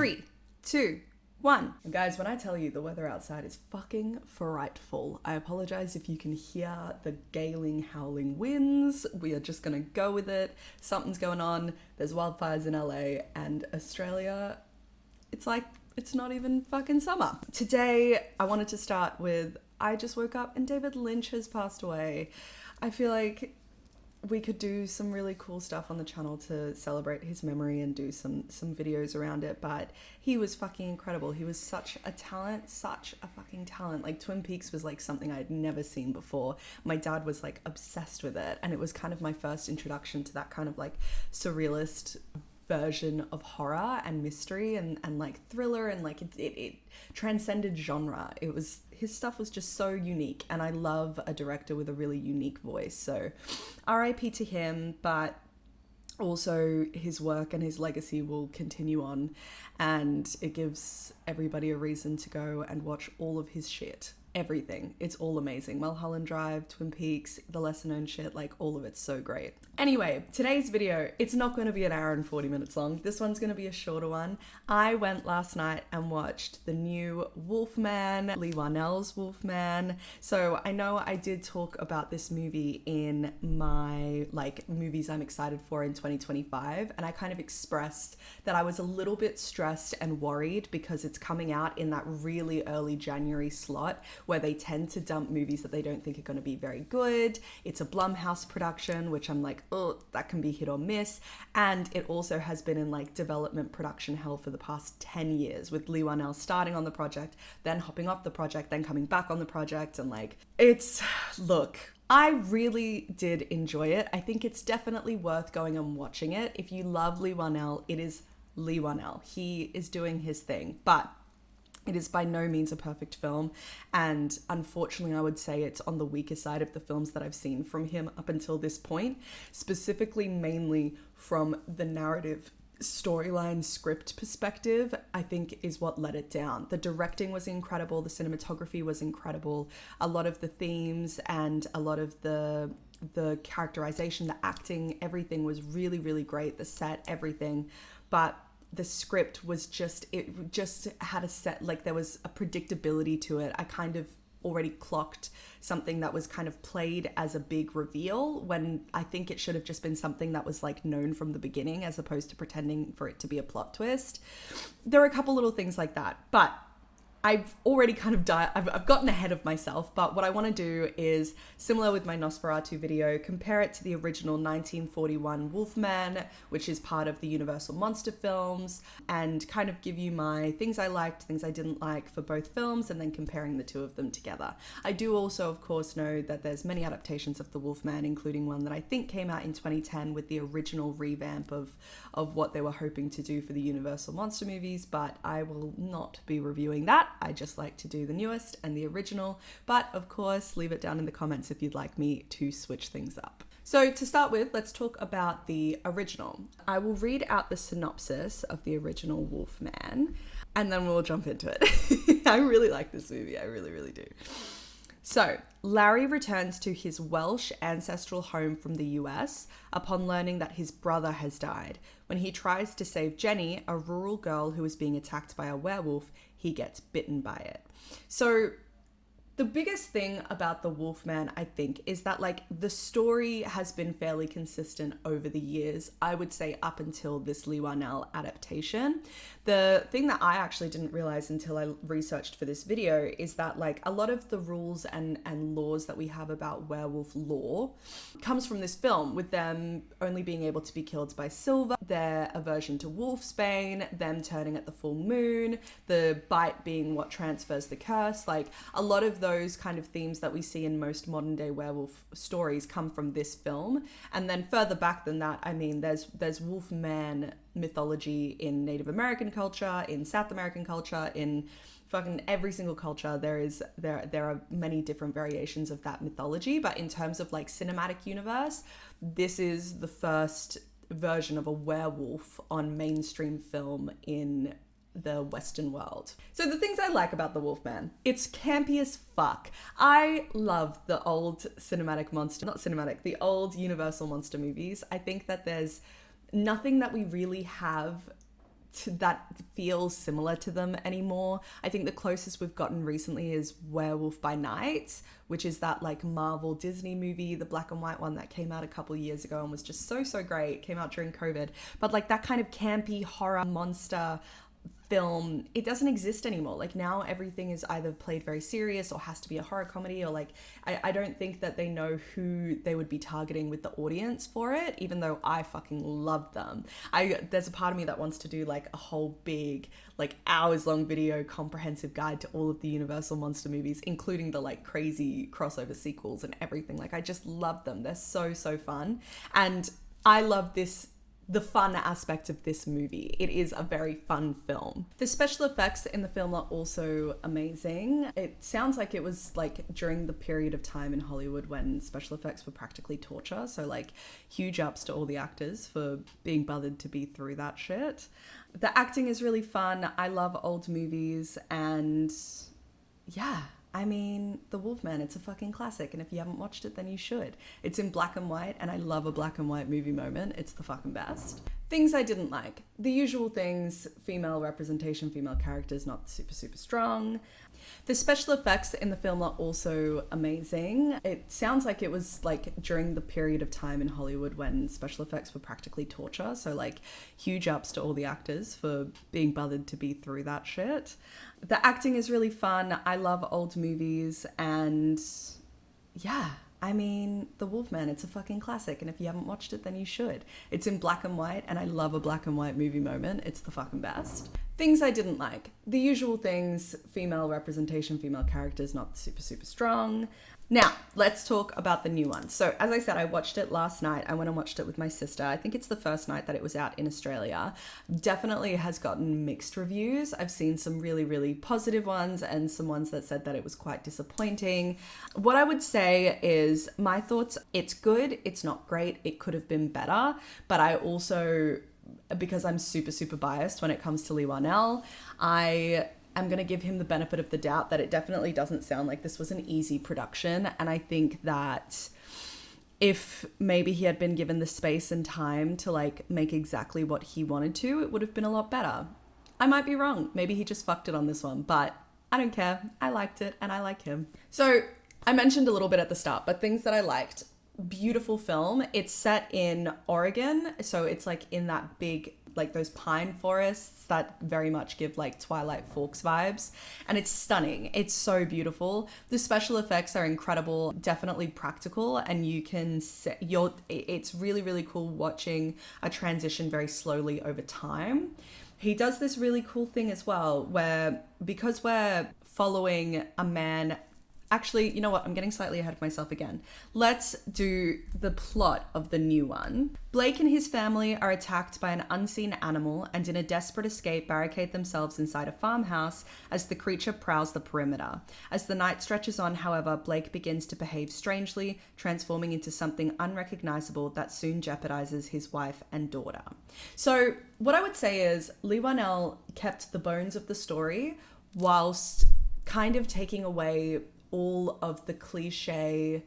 3, 2, 1. And guys, when I tell you the weather outside is fucking frightful, I apologize if you can hear the gailing, howling winds. We are just gonna go with it. Something's going on. There's wildfires in LA and Australia. It's like, it's not even fucking summer. Today, I wanted to start with, I just woke up and David Lynch has passed away. I feel like we could do some really cool stuff on the channel to celebrate his memory and do some videos around it, but he was fucking incredible. He was such a talent, such a fucking talent. Like, Twin Peaks was like something I'd never seen before. My dad was like obsessed with it, and it was kind of my first introduction to that kind of like surrealist version of horror and mystery and like thriller, and like it transcended genre. His stuff was just so unique, and I love a director with a really unique voice. So RIP to him, but also his work and his legacy will continue on, and it gives everybody a reason to go and watch all of his shit. Everything. It's all amazing. Mulholland Drive, Twin Peaks, the lesser known shit, like all of it's so great. Anyway, today's video, it's not going to be an hour and 40 minutes long. This one's going to be a shorter one. I went last night and watched the new Wolfman, Leigh Whannell's Wolfman. So I know I did talk about this movie in my like movies I'm excited for in 2025. And I kind of expressed that I was a little bit stressed and worried because it's coming out in that really early January slot where they tend to dump movies that they don't think are going to be very good. It's a Blumhouse production, which I'm like, oh, that can be hit or miss. And it also has been in like development production hell for the past 10 years, with Leigh Whannell starting on the project, then hopping off the project, then coming back on the project. And like, look, I really did enjoy it. I think it's definitely worth going and watching it. If you love Leigh Whannell, it is Leigh Whannell. He is doing his thing, but it is by no means a perfect film, and unfortunately I would say it's on the weaker side of the films that I've seen from him up until this point, specifically mainly from the narrative storyline script perspective, I think is what let it down. The directing was incredible, the cinematography was incredible, a lot of the themes and a lot of the characterization, the acting, everything was really, really great, the set, everything, but the script was it just had a set, like there was a predictability to it. I kind of already clocked something that was kind of played as a big reveal when I think it should have just been something that was like known from the beginning as opposed to pretending for it to be a plot twist. There are a couple little things like that, but I've already kind of I've gotten ahead of myself, but what I want to do is, similar with my Nosferatu video, compare it to the original 1941 Wolfman, which is part of the Universal Monster films, and kind of give you my things I liked, things I didn't like for both films, and then comparing the two of them together. I do also, of course, know that there's many adaptations of the Wolfman, including one that I think came out in 2010 with the original revamp of what they were hoping to do for the Universal Monster movies, but I will not be reviewing that. I just like to do the newest and the original, but of course, leave it down in the comments if you'd like me to switch things up. So to start with, let's talk about the original. I will read out the synopsis of the original Wolfman, and then we'll jump into it. I really like this movie, I really, really do. So, Larry returns to his Welsh ancestral home from the US upon learning that his brother has died. When he tries to save Jenny, a rural girl who is being attacked by a werewolf, he gets bitten by it. So, the biggest thing about the Wolfman, I think, is that like the story has been fairly consistent over the years, I would say up until this Leigh Whannell adaptation. The thing that I actually didn't realize until I researched for this video is that like a lot of the rules and laws that we have about werewolf lore comes from this film, with them only being able to be killed by silver, their aversion to wolfsbane, them turning at the full moon, the bite being what transfers the curse. Like a lot of those kind of themes that we see in most modern day werewolf stories come from this film. And then further back than that, I mean, there's Wolfman mythology in Native American culture, in South American culture, in fucking every single culture. There are many different variations of that mythology, but in terms of like cinematic universe, this is the first version of a werewolf on mainstream film in the Western world. So the things I like about the Wolfman, it's campy as fuck. I love the old the old Universal monster movies. I think that there's nothing that we really have that feels similar to them anymore. I think the closest we've gotten recently is Werewolf by Night, which is that like Marvel Disney movie, the black and white one that came out a couple years ago and was just so great. It came out during COVID. But like that kind of campy horror monster film, it doesn't exist anymore. Like now everything is either played very serious or has to be a horror comedy, or like I don't think that they know who they would be targeting with the audience for it, even though I fucking love them. There's a part of me that wants to do like a whole big like hours long video comprehensive guide to all of the Universal monster movies, including the like crazy crossover sequels and everything. Like I just love them. They're so fun. And I love the fun aspect of this movie. It is a very fun film. The special effects in the film are also amazing. It sounds like it was like during the period of time in Hollywood when special effects were practically torture. So like huge ups to all the actors for being bothered to be through that shit. The acting is really fun. I love old movies, and yeah, I mean, The Wolfman, it's a fucking classic, and if you haven't watched it, then you should. It's in black and white, and I love a black and white movie moment. It's the fucking best. Things I didn't like. The usual things: female representation, female characters not super strong. The special effects in the film are also amazing. It sounds like it was like during the period of time in Hollywood when special effects were practically torture. So like huge ups to all the actors for being bothered to be through that shit. The acting is really fun. I love old movies, and yeah, I mean, The Wolfman, it's a fucking classic, and if you haven't watched it, then you should. It's in black and white, and I love a black and white movie moment. It's the fucking best. Things I didn't like. The usual things: female representation, female characters not super strong. Now, let's talk about the new one. So, as I said, I watched it last night. I went and watched it with my sister. I think it's the first night that it was out in Australia. Definitely has gotten mixed reviews. I've seen some really positive ones and some ones that said that it was quite disappointing. What I would say is my thoughts: it's good, it's not great, it could have been better. But I also, because I'm super biased when it comes to Leigh Whannell, I'm going to give him the benefit of the doubt that it definitely doesn't sound like this was an easy production. And I think that if maybe he had been given the space and time to like make exactly what he wanted to, it would have been a lot better. I might be wrong. Maybe he just fucked it on this one, but I don't care. I liked it and I like him. So I mentioned a little bit at the start, but things that I liked: beautiful film. It's set in Oregon. So it's like in that big, like those pine forests that very much give like Twilight Forks vibes, and it's stunning. It's so beautiful. The special effects are incredible, definitely practical, and you can it's really cool watching a transition very slowly over time. He does this really cool thing as well where, because we're following a man. Actually, you know what? I'm getting slightly ahead of myself again. Let's do the plot of the new one. Blake and his family are attacked by an unseen animal and in a desperate escape barricade themselves inside a farmhouse as the creature prowls the perimeter. As the night stretches on, however, Blake begins to behave strangely, transforming into something unrecognizable that soon jeopardizes his wife and daughter. So what I would say is Leigh Whannell kept the bones of the story whilst kind of taking away all of the cliche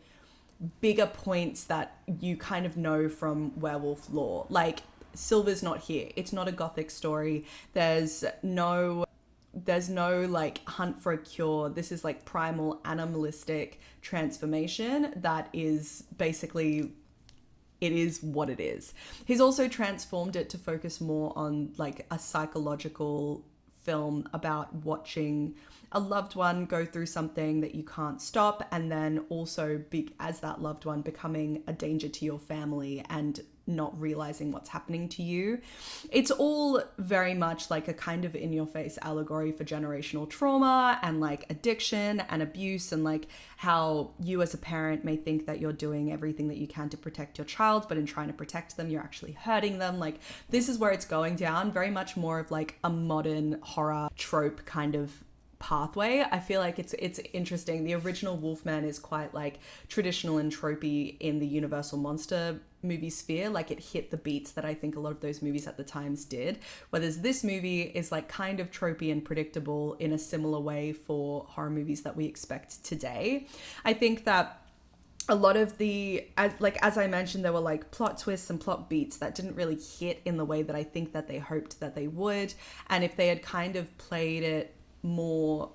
bigger points that you kind of know from werewolf lore. Like, Silver's not here. It's not a gothic story. There's no like hunt for a cure. This is like primal animalistic transformation that is basically, it is what it is. He's also transformed it to focus more on like a psychological film about watching a loved one go through something that you can't stop, and then also as that loved one becoming a danger to your family and not realizing what's happening to you. It's all very much like a kind of in-your-face allegory for generational trauma and like addiction and abuse, and like how you as a parent may think that you're doing everything that you can to protect your child, but in trying to protect them, you're actually hurting them. Like, this is where it's going down, very much more of like a modern horror trope kind of pathway. I feel like it's interesting. The original Wolfman is quite like traditional and tropey in the Universal monster movie sphere. Like, it hit the beats that I think a lot of those movies at the times did, whereas this movie is like kind of tropey and predictable in a similar way for horror movies that we expect today. I think that a lot of as I mentioned, there were like plot twists and plot beats that didn't really hit in the way that I think that they hoped that they would. And if they had kind of played it more,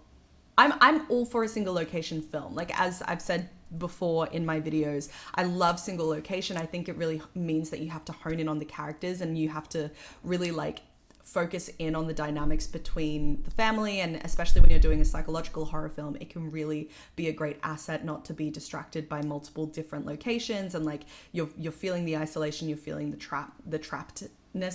I'm all for a single location film. Like, as I've said before in my videos, I love single location. I think it really means that you have to hone in on the characters, and you have to really like focus in on the dynamics between the family. And especially when you're doing a psychological horror film, it can really be a great asset not to be distracted by multiple different locations, and like you're feeling the isolation, you're feeling the trappedness,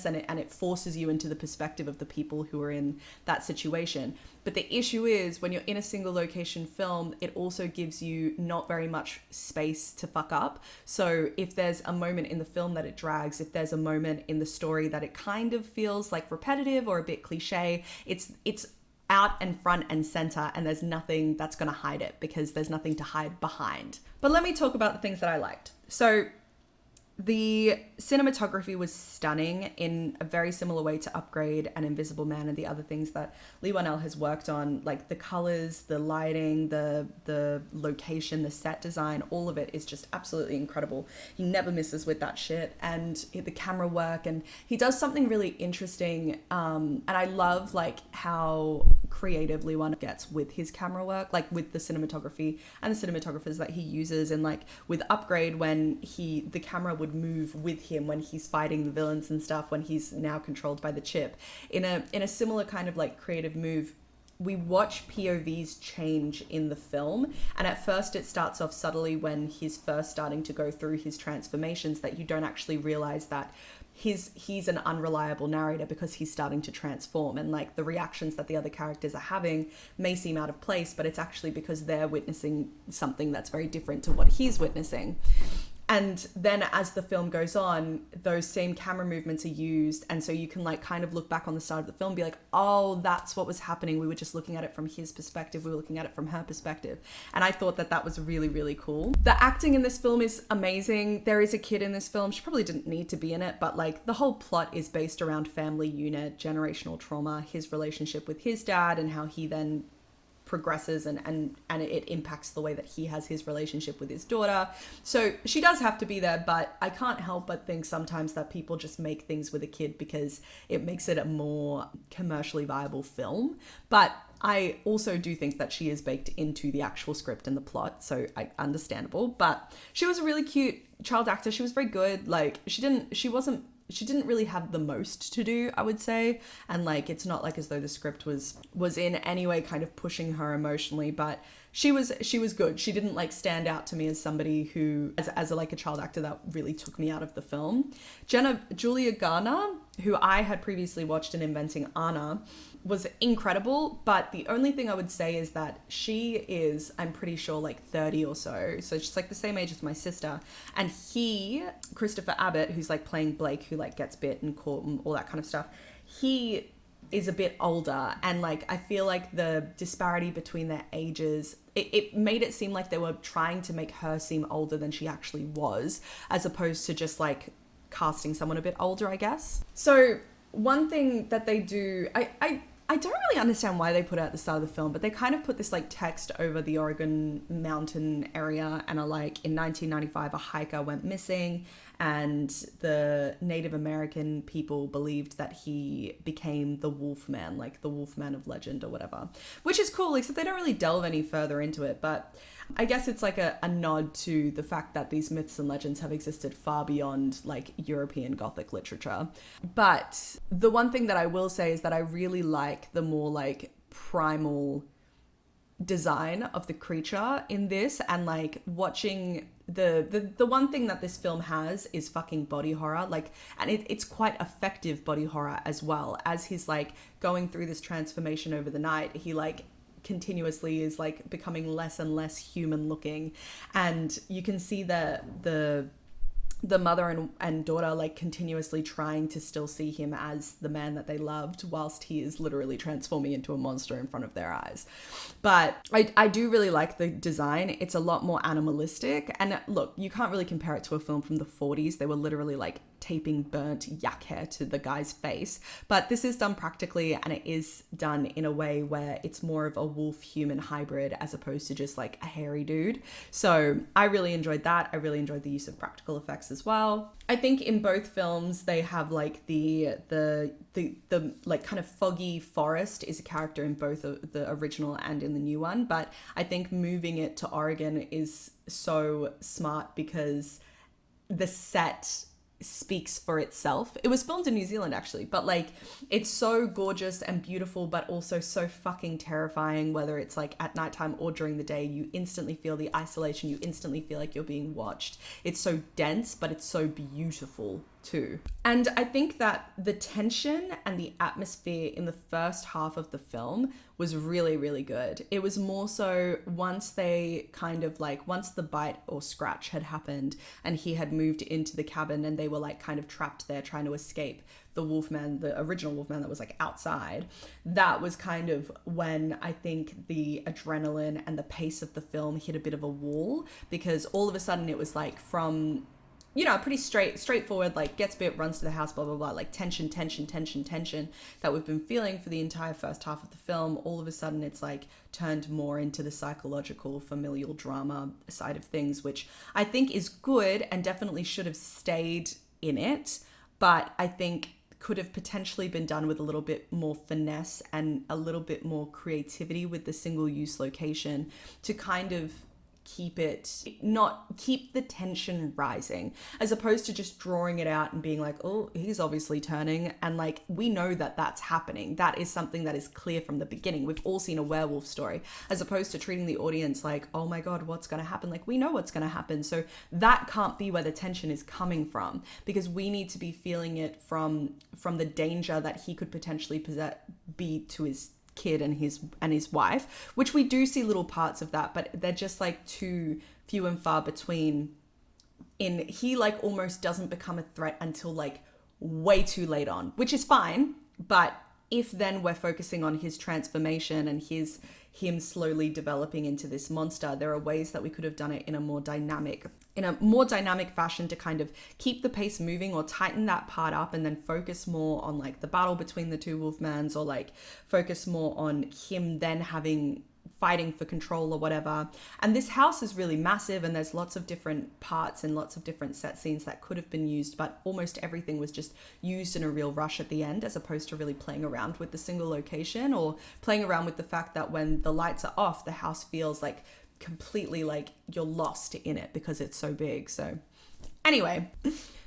and it forces you into the perspective of the people who are in that situation. But the issue is, when you're in a single location film, it also gives you not very much space to fuck up. So if there's a moment in the film that it drags, if there's a moment in the story that it kind of feels like repetitive or a bit cliche, it's out and front and center, and there's nothing that's going to hide it, because there's nothing to hide behind. But let me talk about the things that I liked. So the cinematography was stunning in a very similar way to Upgrade and Invisible Man and the other things that Leigh Whannell has worked on. Like the colors, the lighting, the location, the set design, all of it is just absolutely incredible. He never misses with that shit. And the camera work, and he does something really interesting. And I love like how creative Leigh Whannell gets with his camera work, like with the cinematography and the cinematographers that he uses. And like with Upgrade, when the camera would move with him when he's fighting the villains and stuff, when he's now controlled by the chip, in a similar kind of like creative move, we watch POVs change in the film. And at first it starts off subtly when he's first starting to go through his transformations, that you don't actually realize that he's an unreliable narrator, because he's starting to transform, and like the reactions that the other characters are having may seem out of place, but it's actually because they're witnessing something that's very different to what he's witnessing. And then as the film goes on, those same camera movements are used. And so you can like kind of look back on the start of the film and be like, oh, that's what was happening. We were just looking at it from his perspective. We were looking at it from her perspective. And I thought that was really, really cool. The acting in this film is amazing. There is a kid in this film. She probably didn't need to be in it, but like the whole plot is based around family unit, generational trauma, his relationship with his dad, and how he then progresses and it impacts the way that he has his relationship with his daughter. So she does have to be there, but I can't help but think sometimes that people just make things with a kid because it makes it a more commercially viable film. But I also do think that she is baked into the actual script and the plot, so understandable. But she was a really cute child actor. She was very good. Like she didn't really have the most to do, I would say. And like, it's not like as though the script was in any way kind of pushing her emotionally, but she was good. She didn't like stand out to me as somebody who, as a child actor that really took me out of the film. Julia Garner, who I had previously watched in Inventing Anna, was incredible, but the only thing I would say is that she is, I'm pretty sure, like 30 or so. So she's like the same age as my sister. And Christopher Abbott, who's like playing Blake, who like gets bit and caught and all that kind of stuff, he is a bit older. And like, I feel like the disparity between their ages, it made it seem like they were trying to make her seem older than she actually was, as opposed to just like casting someone a bit older, I guess. So one thing that they do, I don't really understand why they put it at the start of the film, but they kind of put this like text over the Oregon mountain area and are like, in 1995, a hiker went missing, and the Native American people believed that he became the Wolfman, like the Wolfman of legend or whatever, which is cool, except they don't really delve any further into it. But I guess it's like a nod to the fact that these myths and legends have existed far beyond like European Gothic literature. But the one thing that I will say is that I really like the more like primal design of the creature in this, and like watching the one thing that this film has is fucking body horror, like, and it's quite effective body horror as well. As he's like going through this transformation over the night, he like continuously is like becoming less and less human looking, and you can see the mother and daughter like continuously trying to still see him as the man that they loved, whilst he is literally transforming into a monster in front of their eyes. But I do really like the design. It's a lot more animalistic, and look, you can't really compare it to a film from the 40s. They were literally like taping burnt yak hair to the guy's face. But this is done practically, and it is done in a way where it's more of a wolf-human hybrid as opposed to just like a hairy dude. So I really enjoyed that. I really enjoyed the use of practical effects as well. I think in both films they have like the like kind of foggy forest is a character in both the original and in the new one, but I think moving it to Oregon is so smart because the set speaks for itself. It was filmed in New Zealand actually, but like it's so gorgeous and beautiful, but also so fucking terrifying, whether it's like at nighttime or during the day. You instantly feel the isolation, you instantly feel like you're being watched. It's so dense, but it's so beautiful too. And I think that the tension and the atmosphere in the first half of the film was really, really good. It was more so once they kind of like, once the bite or scratch had happened and he had moved into the cabin and they were like kind of trapped there trying to escape the wolfman, the original wolfman that was like outside, that was kind of when I think the adrenaline and the pace of the film hit a bit of a wall, because all of a sudden it was like from, you know, pretty straightforward, like gets bit, runs to the house, blah, blah, blah, like tension that we've been feeling for the entire first half of the film. All of a sudden it's like turned more into the psychological familial drama side of things, which I think is good and definitely should have stayed in it. But I think could have potentially been done with a little bit more finesse and a little bit more creativity with the single use location to kind of keep the tension rising, as opposed to just drawing it out and being like, oh, he's obviously turning, and like we know that that's happening. That is something that is clear from the beginning. We've all seen a werewolf story, as opposed to treating the audience like, oh my god, what's going to happen? Like we know what's going to happen. So that can't be where the tension is coming from, because we need to be feeling it from the danger that he could potentially be to his kid and his wife, which we do see little parts of that, but they're just like too few and far between. He like almost doesn't become a threat until like way too late on, which is fine. But if then we're focusing on his transformation and him slowly developing into this monster, there are ways that we could have done it in a more dynamic fashion to kind of keep the pace moving or tighten that part up, and then focus more on like the battle between the two wolfmans, or like focus more on him then fighting for control or whatever. And this house is really massive, and there's lots of different parts and lots of different set scenes that could have been used, but almost everything was just used in a real rush at the end, as opposed to really playing around with the single location, or playing around with the fact that when the lights are off, the house feels like completely like you're lost in it because it's so big. So anyway,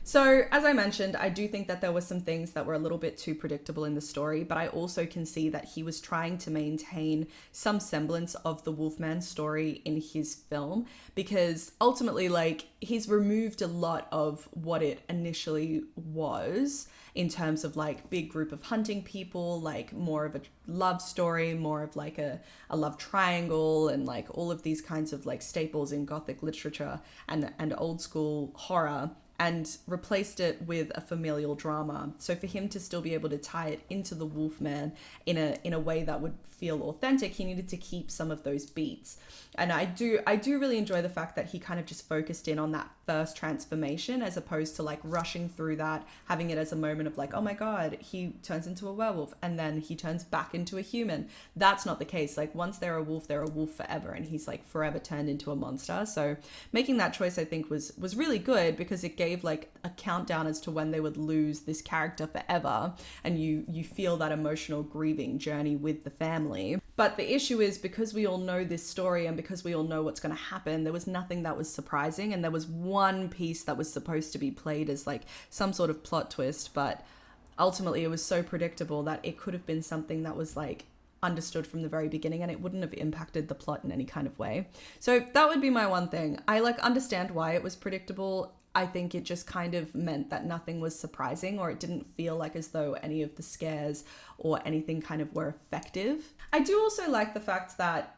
so as I mentioned, I do think that there were some things that were a little bit too predictable in the story, but I also can see that he was trying to maintain some semblance of the Wolfman story in his film, because ultimately, like, he's removed a lot of what it initially was in terms of like big group of hunting people, like more of a love story, more of like a love triangle, and like all of these kinds of like staples in Gothic literature and old school horror, and replaced it with a familial drama. So for him to still be able to tie it into the Wolfman in a way that would feel authentic, he needed to keep some of those beats. And I do really enjoy the fact that he kind of just focused in on that first transformation, as opposed to like rushing through that, having it as a moment of like, oh my god, he turns into a werewolf and then he turns back into a human. That's not the case. Like once they're a wolf forever, and he's like forever turned into a monster. So making that choice, I think, was really good, because it gave like a countdown as to when they would lose this character forever, and you feel that emotional grieving journey with the family. But the issue is, because we all know this story and because we all know what's going to happen, there was nothing that was surprising, and there was one piece that was supposed to be played as like some sort of plot twist, but ultimately it was so predictable that it could have been something that was like understood from the very beginning, and it wouldn't have impacted the plot in any kind of way. So that would be my one thing. I like understand why it was predictable. I think it just kind of meant that nothing was surprising, or it didn't feel like as though any of the scares or anything kind of were effective. I do also like the fact that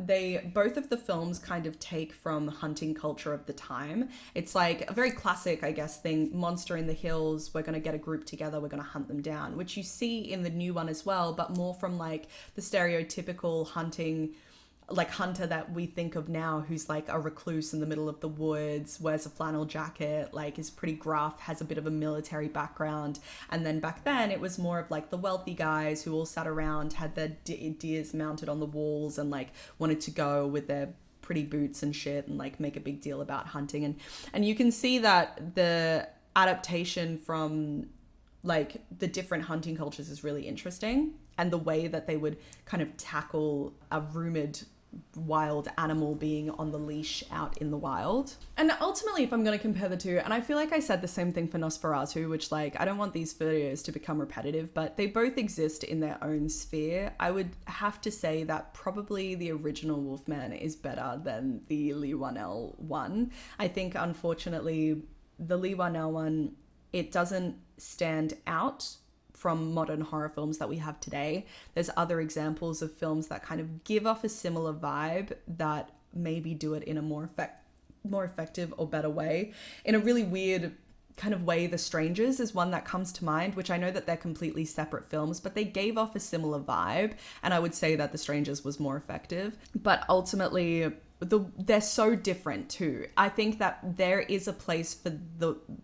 both of the films kind of take from hunting culture of the time. It's like a very classic, I guess, thing, monster in the hills, we're going to get a group together, we're going to hunt them down, which you see in the new one as well, but more from like the stereotypical hunting like hunter that we think of now, who's like a recluse in the middle of the woods, wears a flannel jacket, like is pretty gruff, has a bit of a military background. And then back then it was more of like the wealthy guys who all sat around, had their deers mounted on the walls, and like wanted to go with their pretty boots and shit and like make a big deal about hunting. And you can see that the adaptation from like the different hunting cultures is really interesting, and the way that they would kind of tackle a rumored wild animal being on the leash out in the wild. And ultimately, if I'm going to compare the two, and I feel like I said the same thing for Nosferatu, which like I don't want these videos to become repetitive, but they both exist in their own sphere. I would have to say that probably the original Wolfman is better than the Leigh Whannell one. I think unfortunately the Leigh Whannell one, it doesn't stand out from modern horror films that we have today. There's other examples of films that kind of give off a similar vibe that maybe do it in a more effective or better way. In a really weird kind of way, The Strangers is one that comes to mind, which I know that they're completely separate films, but they gave off a similar vibe, and I would say that The Strangers was more effective. But ultimately, they're so different too. I think that there is a place for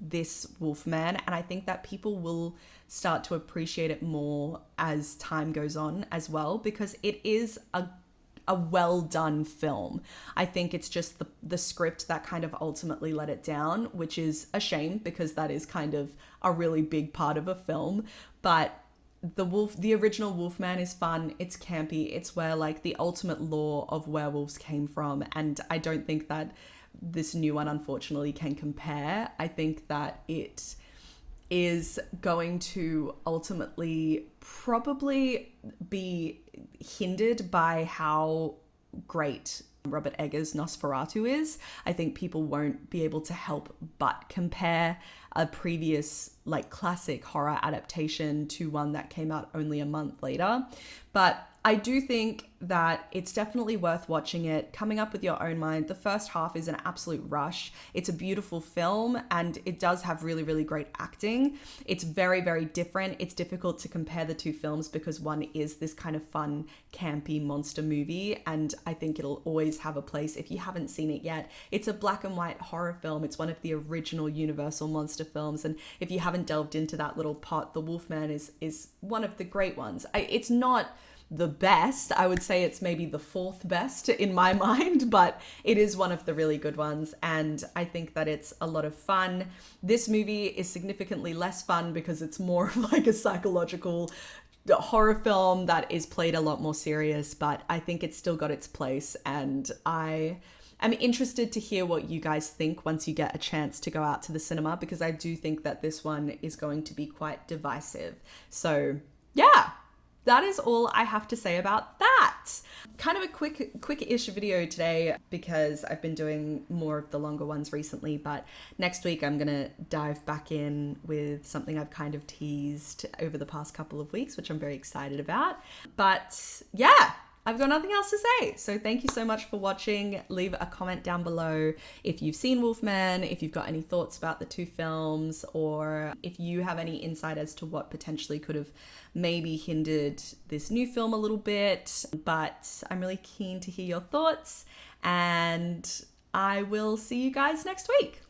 this Wolfman, and I think that people will start to appreciate it more as time goes on as well, because it is a well done film. I think it's just the script that kind of ultimately let it down, which is a shame because that is kind of a really big part of a film. But the original Wolfman is fun, it's campy, it's where like the ultimate lore of werewolves came from, and I don't think that this new one unfortunately can compare. I think that it is going to ultimately probably be hindered by how great Robert Eggers' Nosferatu is. I think people won't be able to help but compare a previous like classic horror adaptation to one that came out only a month later. But I do think that it's definitely worth watching it, coming up with your own mind. The first half is an absolute rush. It's a beautiful film and it does have really, really great acting. It's very, very different. It's difficult to compare the two films because one is this kind of fun, campy monster movie, and I think it'll always have a place. If you haven't seen it yet, it's a black and white horror film. It's one of the original Universal monster films, and if you haven't delved into that little pot, The Wolfman is one of the great ones. It's not the best. I would say it's maybe the fourth best in my mind, but it is one of the really good ones, and I think that it's a lot of fun. This movie is significantly less fun because it's more of like a psychological horror film that is played a lot more serious, but I think it's still got its place, and I'm interested to hear what you guys think once you get a chance to go out to the cinema, because I do think that this one is going to be quite divisive. So yeah, that is all I have to say about that. Kind of a quick-ish video today because I've been doing more of the longer ones recently, but next week I'm gonna dive back in with something I've kind of teased over the past couple of weeks, which I'm very excited about. But yeah, I've got nothing else to say. So thank you so much for watching. Leave a comment down below if you've seen Wolfman, if you've got any thoughts about the two films, or if you have any insight as to what potentially could have maybe hindered this new film a little bit. But I'm really keen to hear your thoughts, and I will see you guys next week.